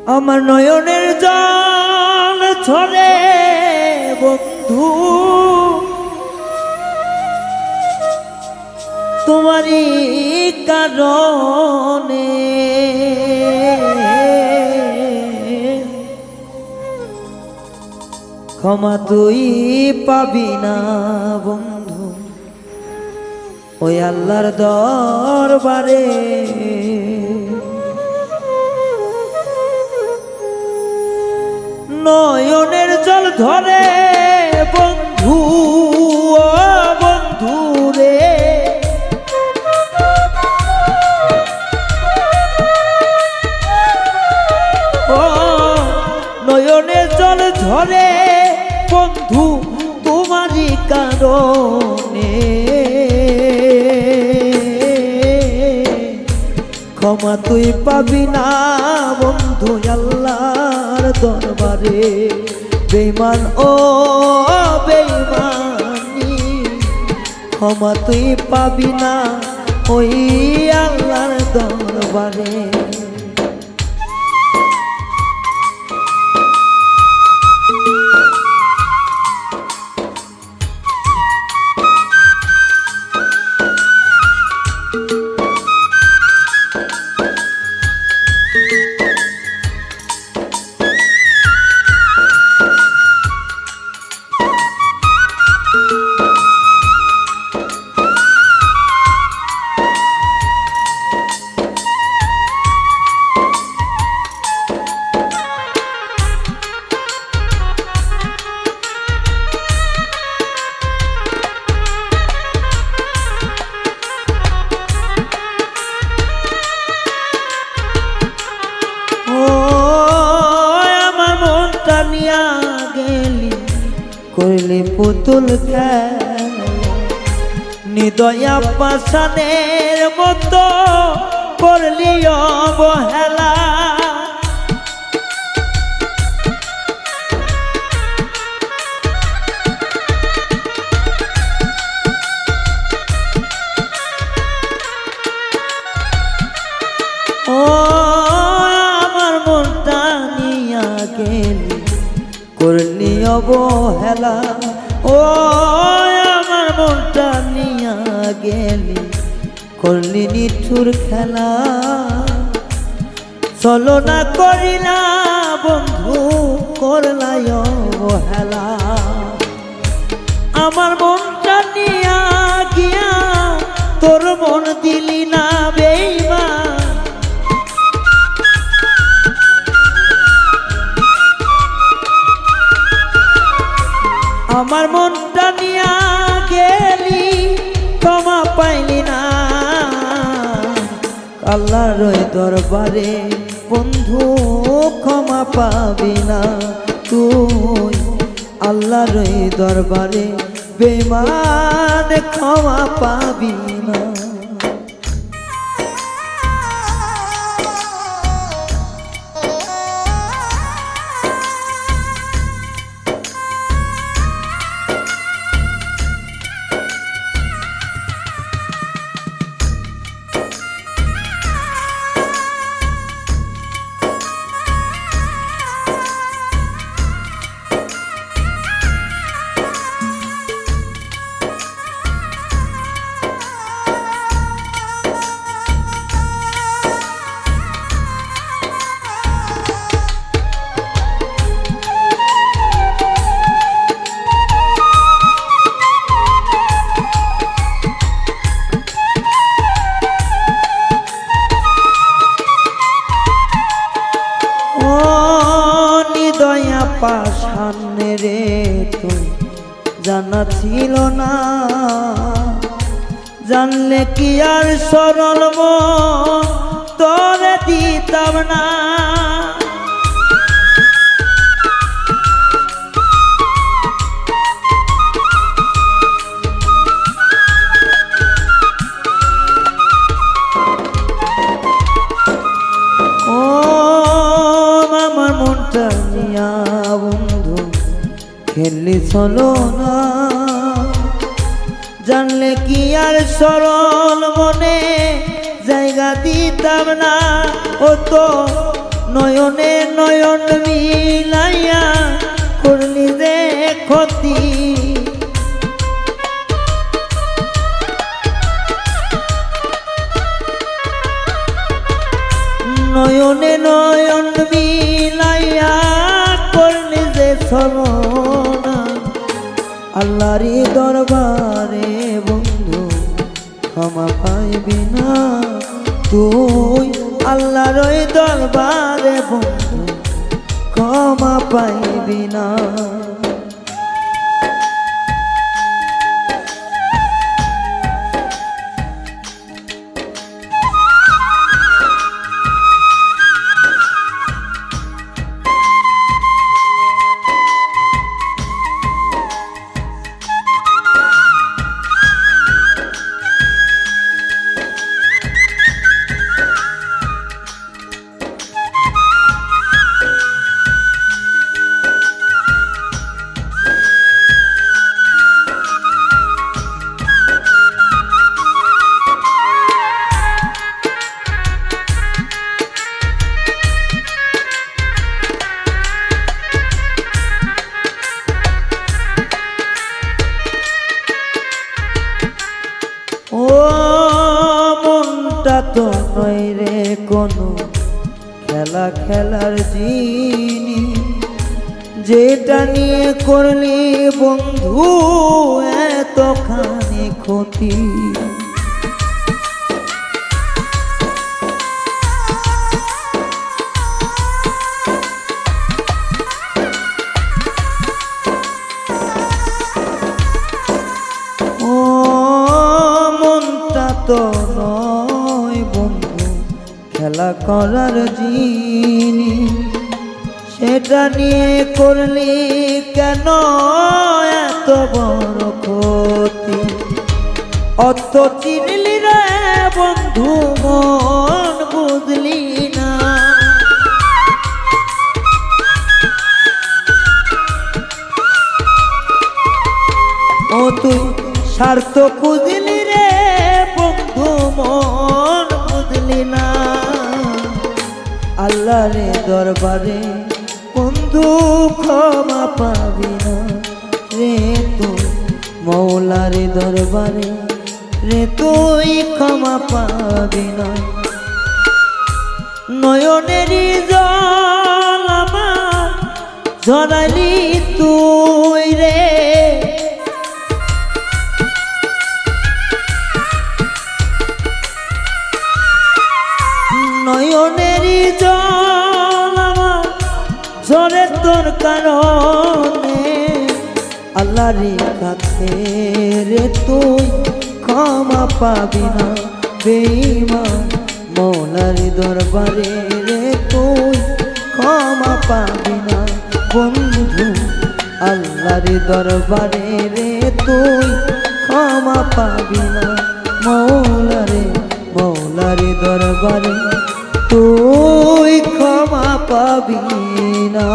আমার নয়নের জল ঝরে বন্ধু তোমারই কারণে, ক্ষমা তুই পাবি না বন্ধু ওই আল্লাহর দরবারে। নয়নের জল ধরে বন্ধু ও বন্ধু রে, ও নয়নের জল ধরে বন্ধু তোমারই কারণে, ক্ষমা তুই পাবি না বন্ধু আল্লাহর দরবারে। বেঈমান ও বেঈমানি, ক্ষমা তুই পাবি না ওই আল্লাহর দরবারে। করলি পুতুল খেলা নিদয়া পাশানের মতো করলি অবহেলা, ও আমার মনটা নিয়া গেলি করলি অবহেলা, ও আমার মনটা নিয়া গেলি করলি নিঠুর খেলা। চলো না করিলা বন্ধু করলাই অবহেলা, আমার মনটা নিয়া গিয়া তোর মন দিলি না বেঈমান, আমার মনটা নিয়া গেলি ক্ষমা পাইলি না আল্লাহর দরবারে। বন্ধু ক্ষমা পাবি না তুই আল্লাহর দরবারে, বেঈমান ক্ষমা পাবি না। পাশানে রে তুই জানা ছিল না, জানলে কি আর সরল মন তোরে দিতাম না। ও আমার মনটা নিয়া বন্ধু খেললি চলো না, জানলে কি আর সরল মনে জায়গা দিতাম না। ও তো নয়নে নয়ন মিলাইয়া করলি যে ক্ষতি নয়নে নয়ন মিলাইয়া করলি যে ছলনা আল্লাহরি দরবারে বন্ধু ক্ষমা পাইবি না তুই আল্লাহর ওই দরবারে বন্ধু ক্ষমা পাইবি না ও মনটা তো নয় রে কোনো খেলা খেলার জিনিস যেটা নিয়ে করলি বন্ধু এতখানি ক্ষতি তো নয় বন্ধু খেলা করার জিনিস সেটা নিয়ে করলি কেন এত বড় ক্ষতি অত চিনলি রে বন্ধু মন বুঝলি না ও তুই স্বার্থ খুঁজলি রে বন্ধু মন বুঝলি না আল্লাহরে দরবারে বন্ধু ক্ষমা পাবি না রে তুই মৌলারে দরবারে রে তুই ক্ষমা পাবি না নয়নেরই জল আমার ঝরালি তুই রে নয়নেরই জল আমার ঝরে তোর কারণে আল্লাহর কাছে রে তুই ক্ষমা পাবি না বেঈমান মৌলার দরবারে রে তুই ক্ষমা পাবি না বন্ধু আল্লাহর দরবারে রে তুই ক্ষমা পাবি না মৌলারে দরবারে তুই ক্ষমা পাবি না।